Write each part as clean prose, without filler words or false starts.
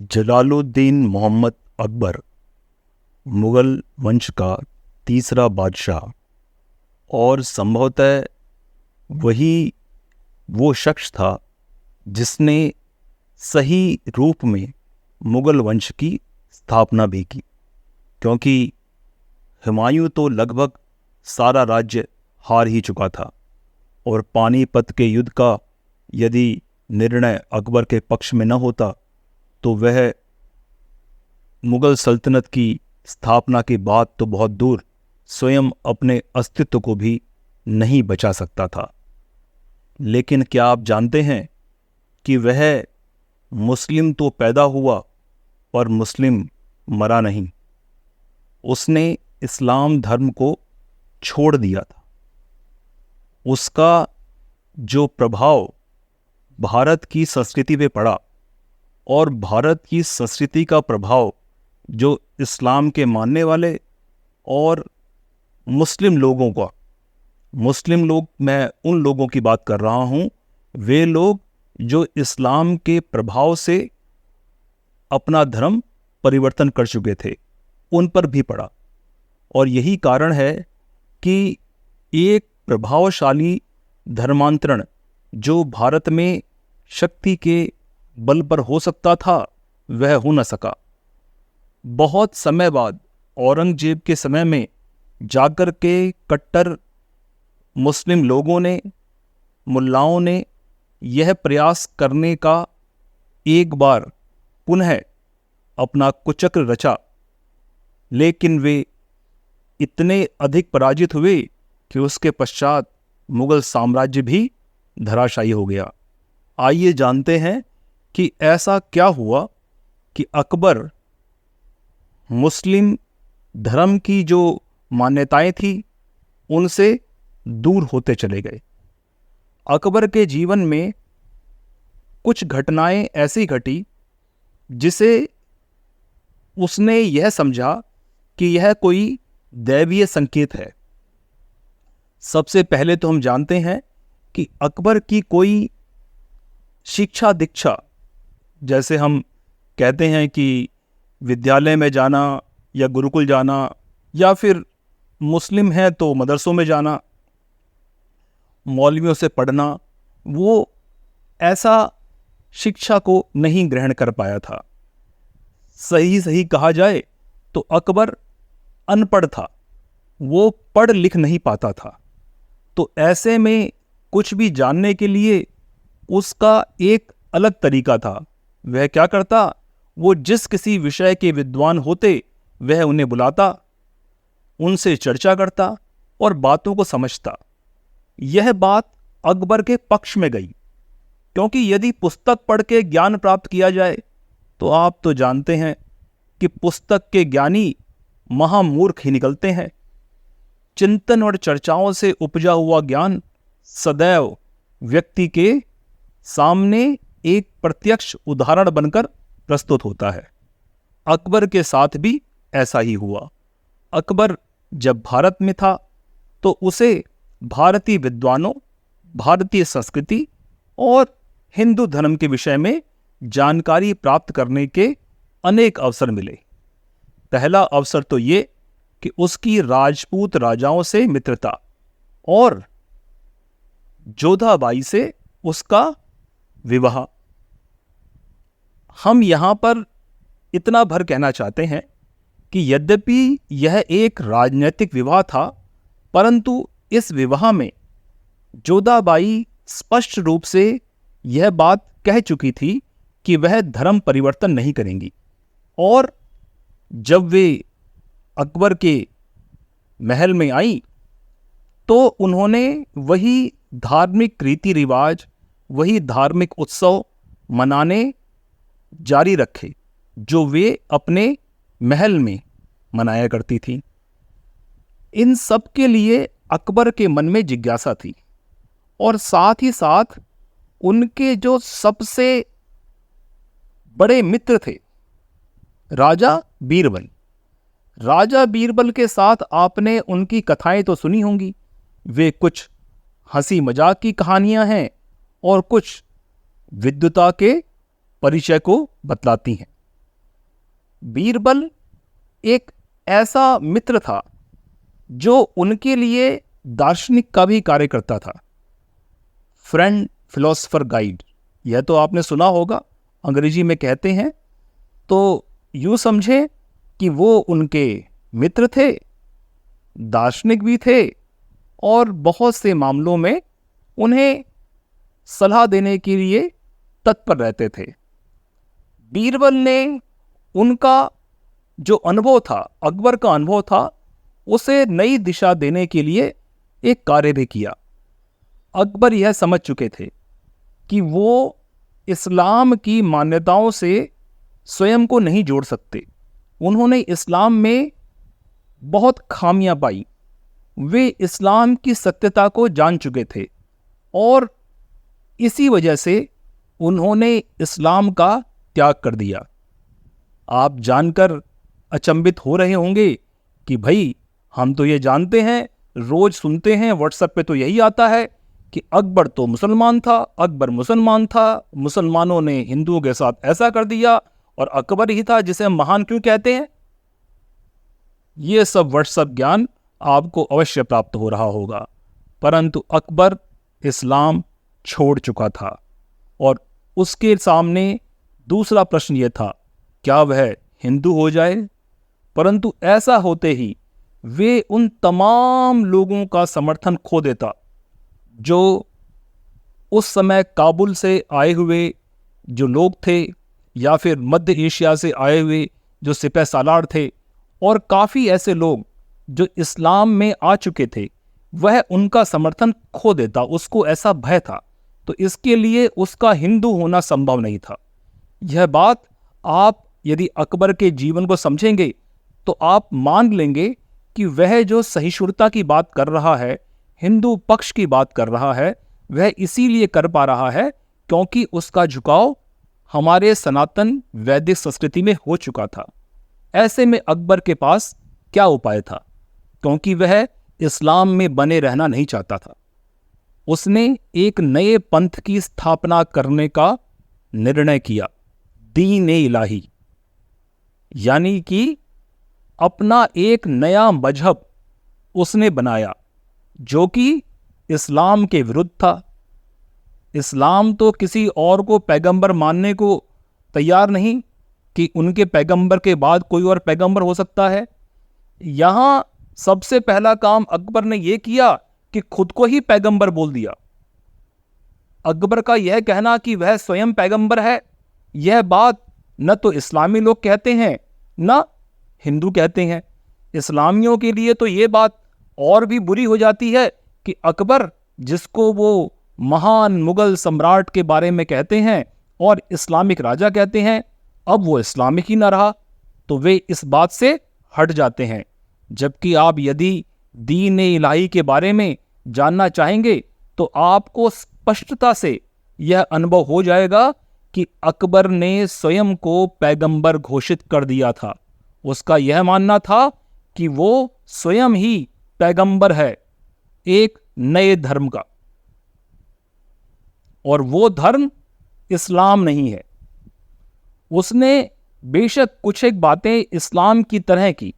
जलालुद्दीन मोहम्मद अकबर मुग़ल वंश का तीसरा बादशाह और संभवतः वही वो शख्स था जिसने सही रूप में मुग़ल वंश की स्थापना भी की, क्योंकि हुमायूं तो लगभग सारा राज्य हार ही चुका था और पानीपत के युद्ध का यदि निर्णय अकबर के पक्ष में न होता तो वह मुग़ल सल्तनत की स्थापना की बात तो बहुत दूर स्वयं अपने अस्तित्व को भी नहीं बचा सकता था। लेकिन क्या आप जानते हैं कि वह मुस्लिम तो पैदा हुआ पर मुस्लिम मरा नहीं। उसने इस्लाम धर्म को छोड़ दिया था। उसका जो प्रभाव भारत की संस्कृति पे पड़ा और भारत की संस्कृति का प्रभाव जो इस्लाम के मानने वाले और मुस्लिम लोगों का, मुस्लिम लोग, मैं उन लोगों की बात कर रहा हूँ, वे लोग जो इस्लाम के प्रभाव से अपना धर्म परिवर्तन कर चुके थे, उन पर भी पड़ा। और यही कारण है कि एक प्रभावशाली धर्मांतरण जो भारत में शक्ति के बल पर हो सकता था वह हो न सका। बहुत समय बाद औरंगजेब के समय में जाकर के कट्टर मुस्लिम लोगों ने, मुल्लाओं ने यह प्रयास करने का एक बार पुनः अपना कुचक्र रचा, लेकिन वे इतने अधिक पराजित हुए कि उसके पश्चात मुग़ल साम्राज्य भी धराशायी हो गया। आइए जानते हैं कि ऐसा क्या हुआ कि अकबर मुस्लिम धर्म की जो मान्यताएं थी उनसे दूर होते चले गए। अकबर के जीवन में कुछ घटनाएं ऐसी घटी जिसे उसने यह समझा कि यह कोई दैवीय संकेत है। सबसे पहले तो हम जानते हैं कि अकबर की कोई शिक्षा दीक्षा, जैसे हम कहते हैं कि विद्यालय में जाना या गुरुकुल जाना या फिर मुस्लिम है तो मदरसों में जाना, मौलवियों से पढ़ना, वो ऐसा शिक्षा को नहीं ग्रहण कर पाया था। सही कहा जाए तो अकबर अनपढ़ था, वो पढ़ लिख नहीं पाता था। तो ऐसे में कुछ भी जानने के लिए उसका एक अलग तरीका था। वह क्या करता, वो जिस किसी विषय के विद्वान होते वह उन्हें बुलाता, उनसे चर्चा करता और बातों को समझता। यह बात अकबर के पक्ष में गई, क्योंकि यदि पुस्तक पढ़ के ज्ञान प्राप्त किया जाए तो आप तो जानते हैं कि पुस्तक के ज्ञानी महामूर्ख ही निकलते हैं। चिंतन और चर्चाओं से उपजा हुआ ज्ञान सदैव व्यक्ति के सामने एक प्रत्यक्ष उदाहरण बनकर प्रस्तुत होता है। अकबर के साथ भी ऐसा ही हुआ। अकबर जब भारत में था तो उसे भारतीय विद्वानों, भारतीय संस्कृति और हिंदू धर्म के विषय में जानकारी प्राप्त करने के अनेक अवसर मिले। पहला अवसर तो ये कि उसकी राजपूत राजाओं से मित्रता और जोधाबाई से उसका विवाह। हम यहाँ पर इतना भर कहना चाहते हैं कि यद्यपि यह एक राजनीतिक विवाह था, परंतु इस विवाह में जोधाबाई स्पष्ट रूप से यह बात कह चुकी थी कि वह धर्म परिवर्तन नहीं करेंगी। और जब वे अकबर के महल में आई तो उन्होंने वही धार्मिक रीति रिवाज, वही धार्मिक उत्सव मनाने जारी रखे जो वे अपने महल में मनाया करती थी। इन सब के लिए अकबर के मन में जिज्ञासा थी और साथ ही साथ उनके जो सबसे बड़े मित्र थे राजा बीरबल, राजा बीरबल के साथ आपने उनकी कथाएं तो सुनी होंगी। वे कुछ हंसी मजाक की कहानियां हैं और कुछ विद्वता के परिचय को बतलाती हैं। बीरबल एक ऐसा मित्र था जो उनके लिए दार्शनिक का भी कार्य करता था। फ्रेंड फिलोसफर गाइड, यह तो आपने सुना होगा, अंग्रेजी में कहते हैं। तो यूँ समझे कि वो उनके मित्र थे, दार्शनिक भी थे, और बहुत से मामलों में उन्हें सलाह देने के लिए तत्पर रहते थे। बीरबल ने उनका जो अनुभव था, अकबर का अनुभव था, उसे नई दिशा देने के लिए एक कार्य भी किया। अकबर यह समझ चुके थे कि वो इस्लाम की मान्यताओं से स्वयं को नहीं जोड़ सकते। उन्होंने इस्लाम में बहुत खामियां पाई। वे इस्लाम की सत्यता को जान चुके थे और इसी वजह से उन्होंने इस्लाम का त्याग कर दिया। आप जानकर अचंभित हो रहे होंगे कि भाई, हम तो ये जानते हैं, रोज सुनते हैं, व्हाट्सएप पे तो यही आता है कि अकबर तो मुसलमान था, अकबर मुसलमान था, मुसलमानों ने हिंदुओं के साथ ऐसा कर दिया और अकबर ही था जिसे हम महान क्यों कहते हैं। ये सब व्हाट्सएप ज्ञान आपको अवश्य प्राप्त हो रहा होगा, परंतु अकबर इस्लाम छोड़ चुका था और उसके सामने दूसरा प्रश्न यह था, क्या वह हिंदू हो जाए। परंतु ऐसा होते ही वे उन तमाम लोगों का समर्थन खो देता जो उस समय काबुल से आए हुए जो लोग थे, या फिर मध्य एशिया से आए हुए जो सिपह सालार थे, और काफ़ी ऐसे लोग जो इस्लाम में आ चुके थे, वह उनका समर्थन खो देता। उसको ऐसा भय था, तो इसके लिए उसका हिंदू होना संभव नहीं था। यह बात आप यदि अकबर के जीवन को समझेंगे तो आप मान लेंगे कि वह जो सहिष्णुता की बात कर रहा है, हिंदू पक्ष की बात कर रहा है, वह इसीलिए कर पा रहा है क्योंकि उसका झुकाव हमारे सनातन वैदिक संस्कृति में हो चुका था। ऐसे में अकबर के पास क्या उपाय था, क्योंकि वह इस्लाम में बने रहना नहीं चाहता था। उसने एक नए पंथ की स्थापना करने का निर्णय किया, दीन-ए-इलाही, यानी कि अपना एक नया मजहब उसने बनाया जो कि इस्लाम के विरुद्ध था। इस्लाम तो किसी और को पैगंबर मानने को तैयार नहीं कि उनके पैगंबर के बाद कोई और पैगंबर हो सकता है। यहाँ सबसे पहला काम अकबर ने यह किया कि खुद को ही पैगंबर बोल दिया। अकबर का यह कहना कि वह स्वयं पैगंबर है, यह बात न तो इस्लामी लोग कहते हैं न हिंदू कहते हैं। इस्लामियों के लिए तो ये बात और भी बुरी हो जाती है कि अकबर, जिसको वो महान मुगल सम्राट के बारे में कहते हैं और इस्लामिक राजा कहते हैं, अब वो इस्लामिक ही ना रहा, तो वे इस बात से हट जाते हैं। जबकि आप यदि दीन-ए-इलाही के बारे में जानना चाहेंगे तो आपको स्पष्टता से यह अनुभव हो जाएगा कि अकबर ने स्वयं को पैगंबर घोषित कर दिया था। उसका यह मानना था कि वो स्वयं ही पैगंबर है एक नए धर्म का, और वो धर्म इस्लाम नहीं है। उसने बेशक कुछ एक बातें इस्लाम की तरह की,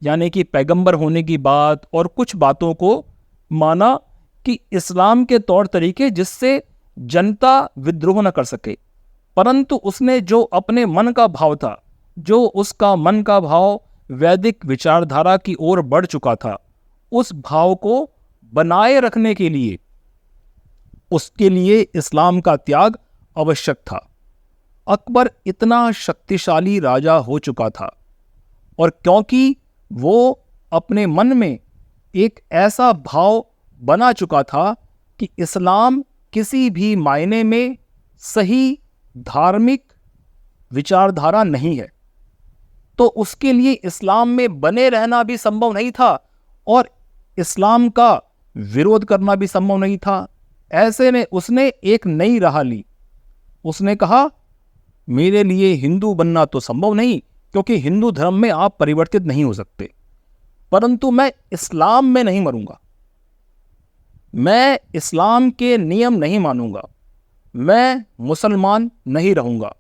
यानी कि पैगंबर होने की बात, और कुछ बातों को माना कि इस्लाम के तौर तरीके जिससे जनता विद्रोह न कर सके। परंतु उसने जो अपने मन का भाव था, जो उसका मन का भाव वैदिक विचारधारा की ओर बढ़ चुका था, उस भाव को बनाए रखने के लिए उसके लिए इस्लाम का त्याग आवश्यक था। अकबर इतना शक्तिशाली राजा हो चुका था, और क्योंकि वो अपने मन में एक ऐसा भाव बना चुका था कि इस्लाम किसी भी मायने में सही धार्मिक विचारधारा नहीं है, तो उसके लिए इस्लाम में बने रहना भी संभव नहीं था और इस्लाम का विरोध करना भी संभव नहीं था। ऐसे में उसने एक नई राह ली। उसने कहा, मेरे लिए हिंदू बनना तो संभव नहीं, क्योंकि हिंदू धर्म में आप परिवर्तित नहीं हो सकते, परंतु मैं इस्लाम में नहीं मरूंगा, मैं इस्लाम के नियम नहीं मानूंगा, मैं मुसलमान नहीं रहूंगा,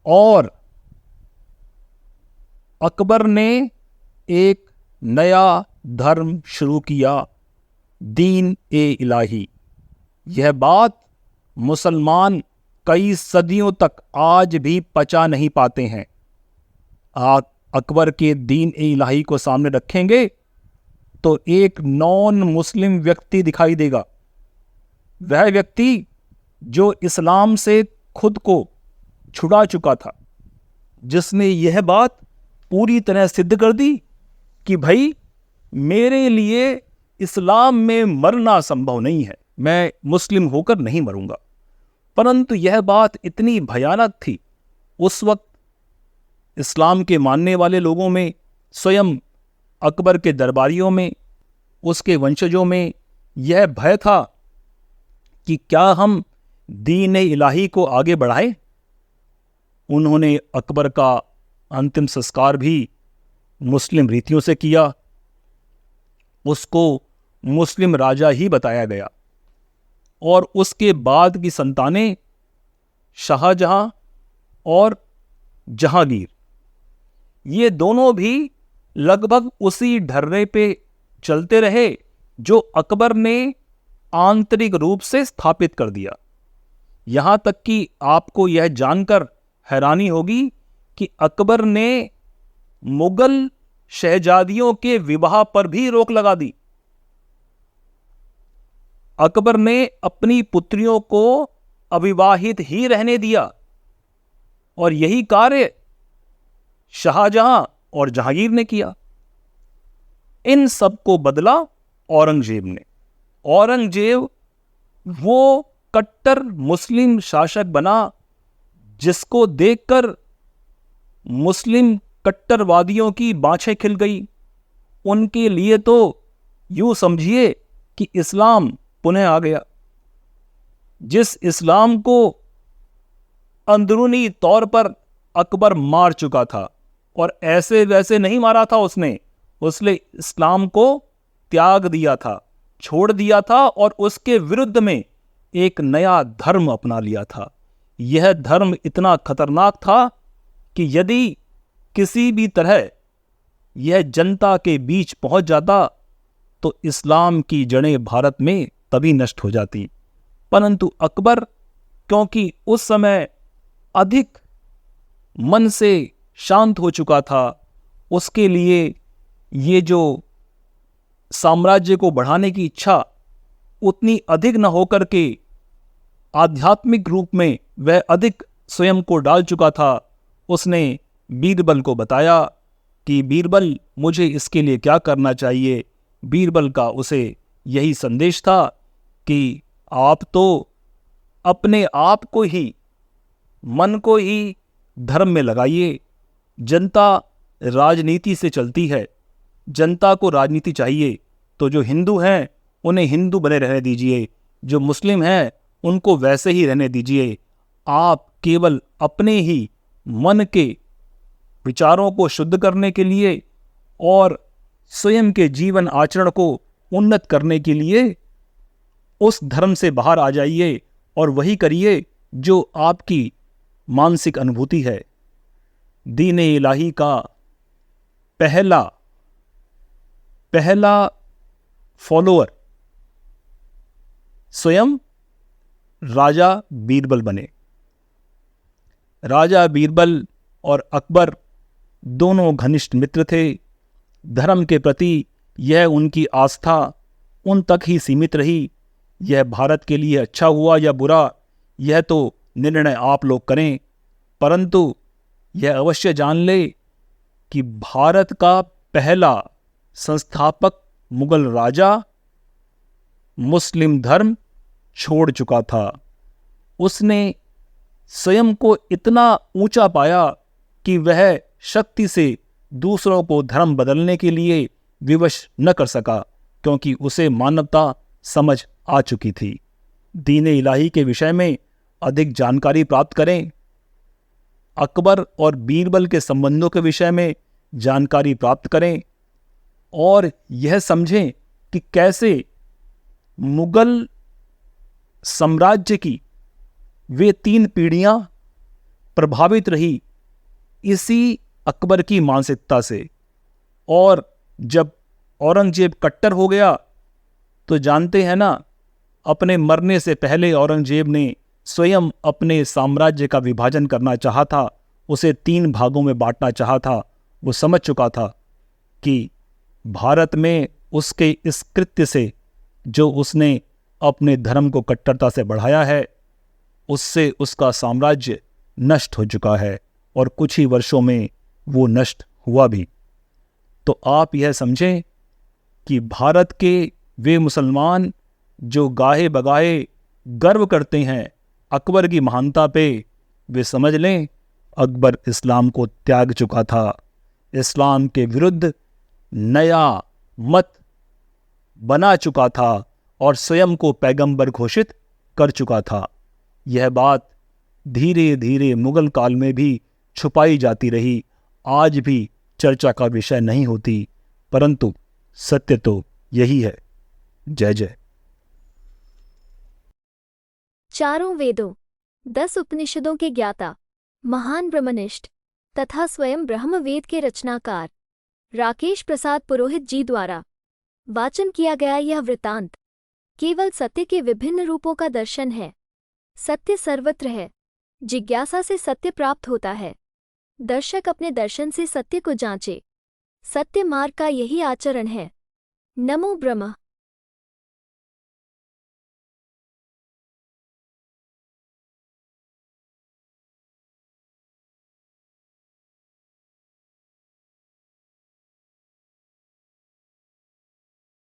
और अकबर ने एक नया धर्म शुरू किया, दीन ए इलाही। यह बात मुसलमान कई सदियों तक आज भी पचा नहीं पाते हैं। आप अकबर के दीन ए इलाही को सामने रखेंगे तो एक नॉन मुस्लिम व्यक्ति दिखाई देगा, वह व्यक्ति जो इस्लाम से खुद को छुड़ा चुका था, जिसने यह बात पूरी तरह सिद्ध कर दी कि भाई मेरे लिए इस्लाम में मरना संभव नहीं है, मैं मुस्लिम होकर नहीं मरूंगा। परंतु यह बात इतनी भयानक थी, उस वक्त इस्लाम के मानने वाले लोगों में, स्वयं अकबर के दरबारियों में, उसके वंशजों में यह भय था कि क्या हम दीन इलाही को आगे बढ़ाएं। उन्होंने अकबर का अंतिम संस्कार भी मुस्लिम रीतियों से किया, उसको मुस्लिम राजा ही बताया गया। और उसके बाद की संतानें शाहजहां और जहांगीर, ये दोनों भी लगभग उसी ढर्रे पे चलते रहे जो अकबर ने आंतरिक रूप से स्थापित कर दिया। यहां तक कि आपको यह जानकर हैरानी होगी कि अकबर ने मुगल शहजादियों के विवाह पर भी रोक लगा दी। अकबर ने अपनी पुत्रियों को अविवाहित ही रहने दिया और यही कार्य शाहजहां और जहांगीर ने किया। इन सब को बदला औरंगजेब ने। औरंगजेब वो कट्टर मुस्लिम शासक बना जिसको देखकर मुस्लिम कट्टरवादियों की बाँछें खिल गई। उनके लिए तो यूं समझिए कि इस्लाम पुनः आ गया। जिस इस्लाम को अंदरूनी तौर पर अकबर मार चुका था, और ऐसे वैसे नहीं मारा था उसने इस्लाम को त्याग दिया था, छोड़ दिया था और उसके विरुद्ध में एक नया धर्म अपना लिया था। यह धर्म इतना खतरनाक था कि यदि किसी भी तरह यह जनता के बीच पहुंच जाता तो इस्लाम की जड़ें भारत में तभी नष्ट हो जाती। परंतु अकबर, क्योंकि उस समय अधिक मन से शांत हो चुका था, उसके लिए ये जो साम्राज्य को बढ़ाने की इच्छा उतनी अधिक न होकर के आध्यात्मिक रूप में वह अधिक स्वयं को डाल चुका था। उसने बीरबल को बताया कि बीरबल, मुझे इसके लिए क्या करना चाहिए। बीरबल का उसे यही संदेश था कि आप तो अपने आप को ही, मन को ही धर्म में लगाइए। जनता राजनीति से चलती है, जनता को राजनीति चाहिए, तो जो हिंदू हैं उन्हें हिंदू बने रहने दीजिए, जो मुस्लिम हैं उनको वैसे ही रहने दीजिए। आप केवल अपने ही मन के विचारों को शुद्ध करने के लिए और स्वयं के जीवन आचरण को उन्नत करने के लिए उस धर्म से बाहर आ जाइए और वही करिए जो आपकी मानसिक अनुभूति है। दीन इलाही का पहला फॉलोअर स्वयं राजा बीरबल बने। राजा बीरबल और अकबर दोनों घनिष्ठ मित्र थे। धर्म के प्रति यह उनकी आस्था उन तक ही सीमित रही। यह भारत के लिए अच्छा हुआ या बुरा, यह तो निर्णय आप लोग करें, परंतु यह अवश्य जान ले कि भारत का पहला संस्थापक मुगल राजा मुस्लिम धर्म छोड़ चुका था। उसने स्वयं को इतना ऊंचा पाया कि वह शक्ति से दूसरों को धर्म बदलने के लिए विवश न कर सका, क्योंकि उसे मानवता समझ आ चुकी थी। दीन इलाही के विषय में अधिक जानकारी प्राप्त करें। अकबर और बीरबल के संबंधों के विषय में जानकारी प्राप्त करें और यह समझें कि कैसे मुगल साम्राज्य की वे 3 पीढ़ियां प्रभावित रही इसी अकबर की मानसिकता से। और जब औरंगजेब कट्टर हो गया तो जानते हैं ना, अपने मरने से पहले औरंगजेब ने स्वयं अपने साम्राज्य का विभाजन करना चाहा था, उसे 3 भागों में बांटना चाहा था। वो समझ चुका था कि भारत में उसके इस कृत्य से, जो उसने अपने धर्म को कट्टरता से बढ़ाया है, उससे उसका साम्राज्य नष्ट हो चुका है और कुछ ही वर्षों में वो नष्ट हुआ भी। तो आप यह समझें कि भारत के वे मुसलमान जो गाहे बगाहे गर्व करते हैं अकबर की महानता पे, वे समझ लें अकबर इस्लाम को त्याग चुका था, इस्लाम के विरुद्ध नया मत बना चुका था और स्वयं को पैगंबर घोषित कर चुका था। यह बात धीरे धीरे मुगल काल में भी छुपाई जाती रही, आज भी चर्चा का विषय नहीं होती, परंतु सत्य तो यही है। जय जय। चारों वेदों, 10 उपनिषदों के ज्ञाता, महान ब्रह्मनिष्ठ तथा स्वयं ब्रह्मवेद के रचनाकार राकेश प्रसाद पुरोहित जी द्वारा वाचन किया गया यह वृतांत केवल सत्य के विभिन्न रूपों का दर्शन है। सत्य सर्वत्र है, जिज्ञासा से सत्य प्राप्त होता है। दर्शक अपने दर्शन से सत्य को जांचे, सत्य मार्ग का यही आचरण है। नमो ब्रह्म।